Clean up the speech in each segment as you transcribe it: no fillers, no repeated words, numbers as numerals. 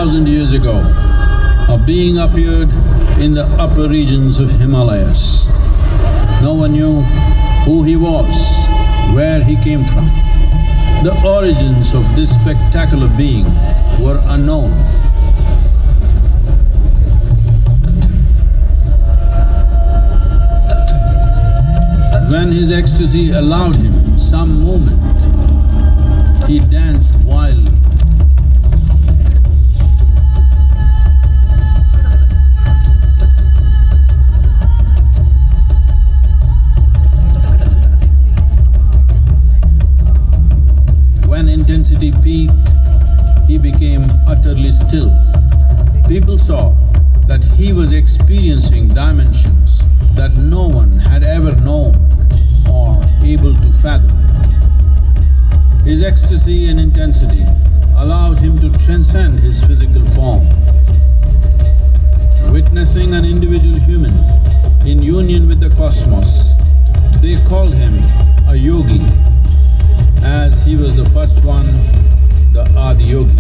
3,000 years ago, a being appeared in the upper regions of Himalayas. No one knew who he was, where he came from. The origins of this spectacular being were unknown. When his ecstasy allowed him some movement, he danced wildly. When intensity peaked, he became utterly still. People saw that he was experiencing dimensions that no one had ever known or able to fathom. His ecstasy and intensity allowed him to transcend his physical form. Witnessing an individual human in union with the cosmos, they called him a yogi, as he was the first one, the Adiyogi.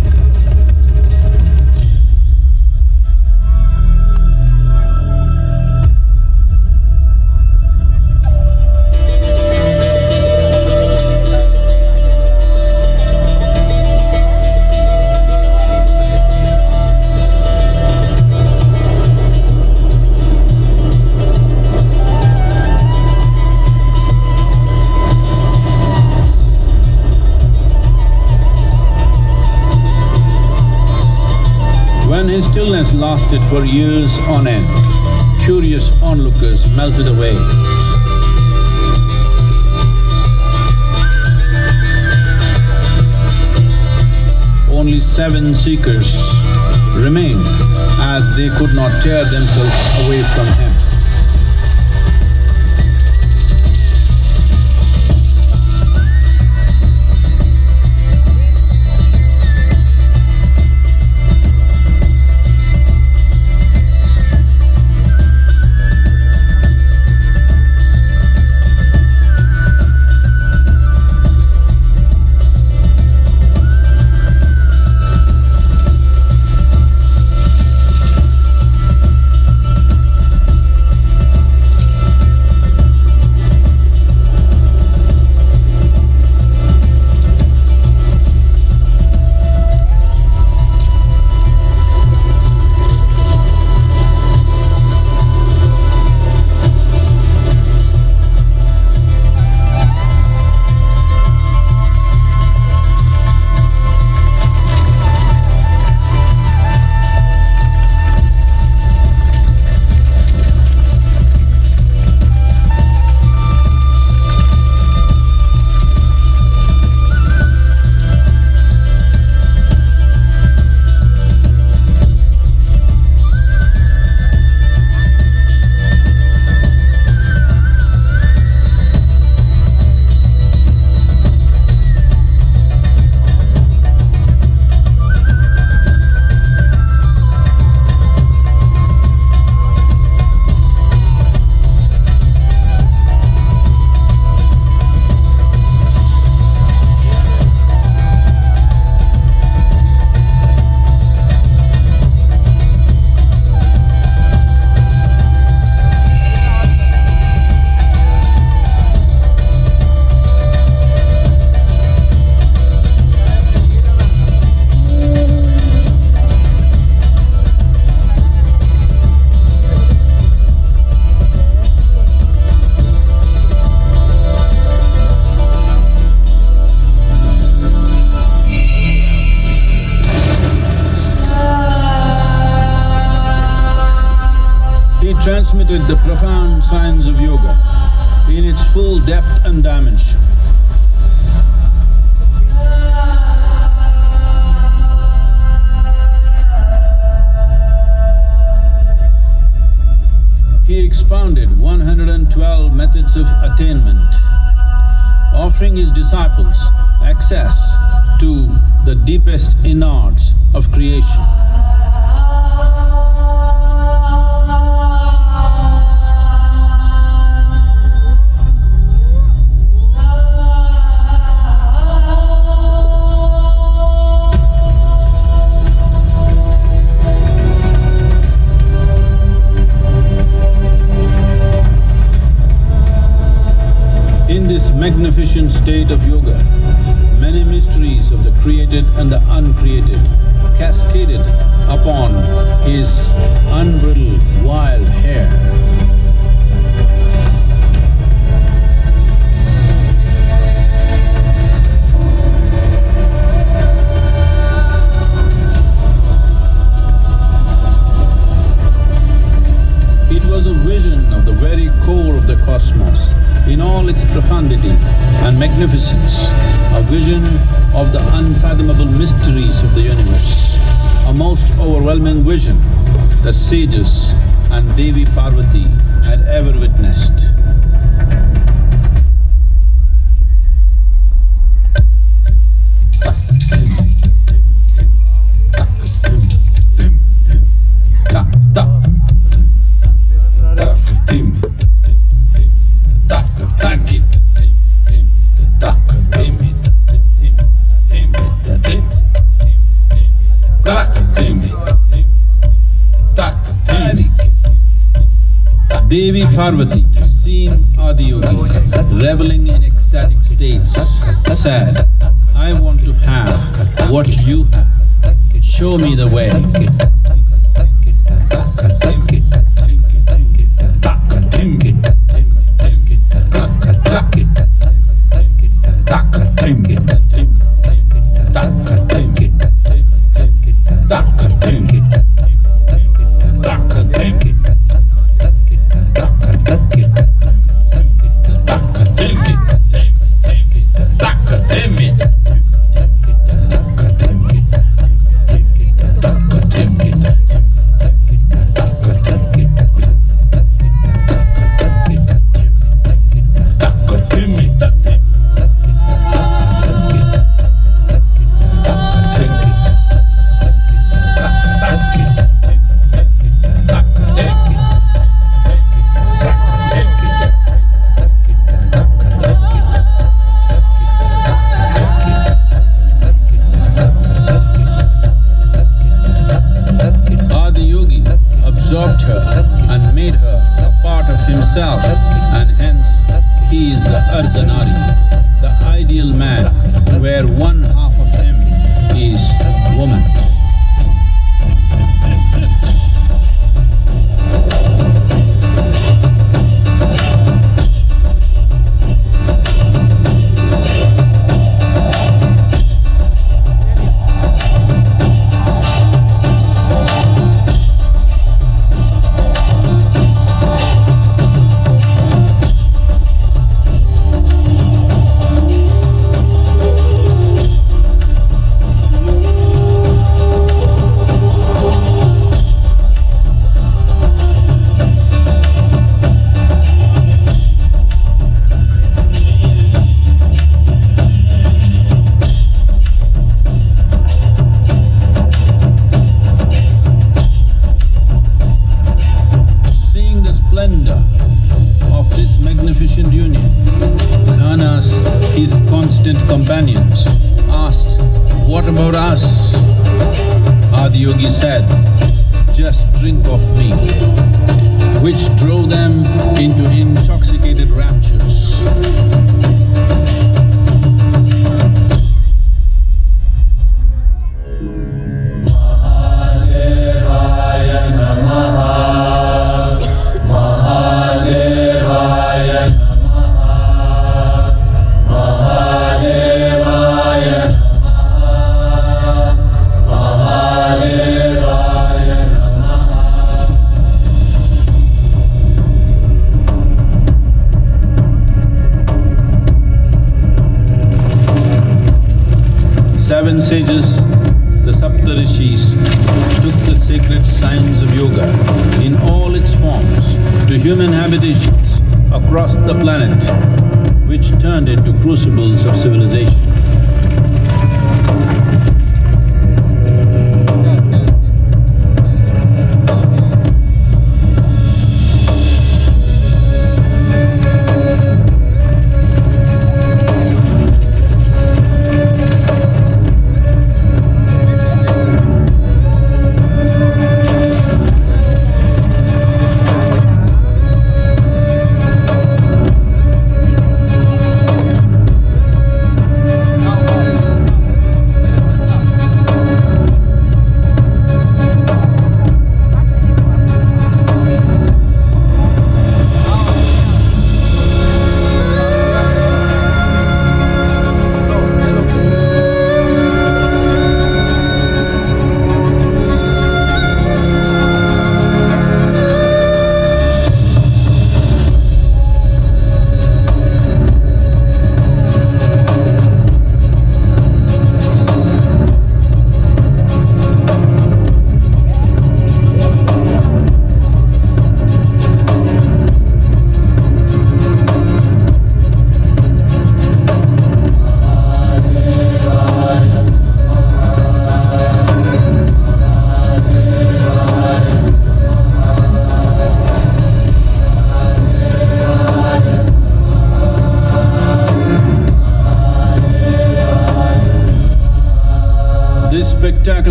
When his stillness lasted for years on end, curious onlookers melted away. Only 7 seekers remained, as they could not tear themselves away from him. Transmitted the profound science of yoga in its full depth and dimension. He expounded 112 methods of attainment, offering his disciples access to the deepest innards of creation. magnificent state of yoga, many mysteries of the created and the uncreated cascaded upon his unbridled wild hair. It was a vision of the very core of the cosmos in all its profundity and magnificence, a vision of the unfathomable mysteries of the universe, a most overwhelming vision that sages and Devi Parvati had ever witnessed. Devi Parvati, seeing Adiyogi reveling in ecstatic states, said, "I want to have what you have. Show me the way." Absorbed her and made her a part of himself, and hence he is the Ardhanari, the ideal man, where one half of him is woman. Of this magnificent union, Ghanas, his constant companions, asked, "What about us?" Adiyogi said, "Just drink of me," which drove them into intoxicated raptures. Seven sages, the Saptarishis, took the sacred science of yoga in all its forms to human habitations across the planet, which turned into crucibles of civilization.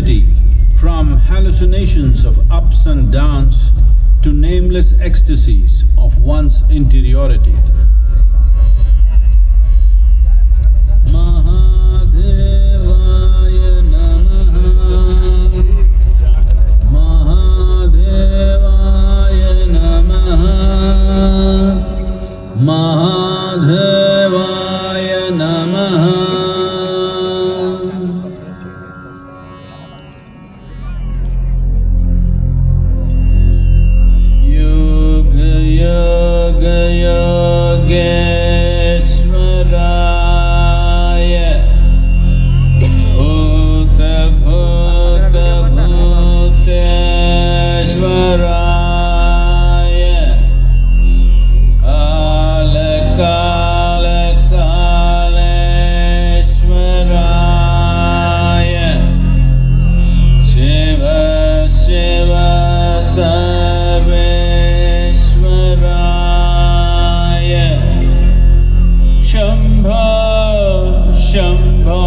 serenity, from hallucinations of ups and downs to nameless ecstasies of one's interiority. Mahadevaya Namaha, Mahadevaya Namaha, Mahadevaya Namaha. Yoga Yoga Yogeswaraya, Bhuta Bhuta Bhuteshwaraya, Kala Kala Kaleshwaraya, Shiva Shiva Sarveshwaraya, Shambho Shambho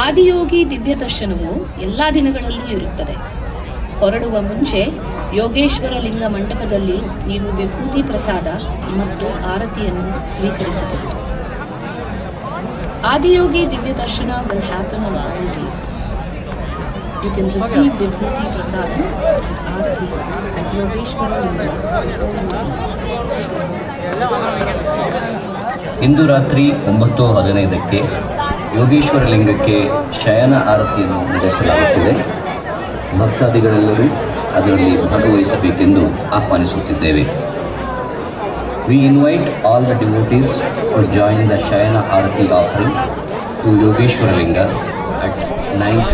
Adiyogi ದಿವ್ಯ ದರ್ಶನವು ಎಲ್ಲ ದಿನಗಳಲ್ಲೂ ಇರುತ್ತದೆ. ಹೊರಡುವ ಮುಂಚೆ ಯೋಗೇಶ್ವರ ಲಿಂಗ ಮಂಟಪದಲ್ಲಿ ನೀವು ವಿಭೂತಿ ಪ್ರಸಾದ ಮತ್ತು ಆರತಿಯನ್ನು ಸ್ವೀಕರಿಸಬಹುದು. Adiyogi Divya Darshana will happen on all days. You can receive Vibhuti Prasadam and Aarti at Yogeshwara Linga before you leave. ಇಂದು ರಾತ್ರಿ 9:15ಕ್ಕೆ ಯೋಗೇಶ್ವರ ಲಿಂಗಕ್ಕೆ ಶಯನ ಆರತಿಯನ್ನು ನಡೆಸಲಾಗುತ್ತಿದೆ. ಭಕ್ತಾದಿಗಳೆಲ್ಲರೂ ಅದರಲ್ಲಿ ಭಾಗವಹಿಸಬೇಕೆಂದು ಆಹ್ವಾನಿಸುತ್ತಿದ್ದೇವೆ. We invite all the devotees to join the Shayana Arati offering to Yogeshwara Linga at 9:15.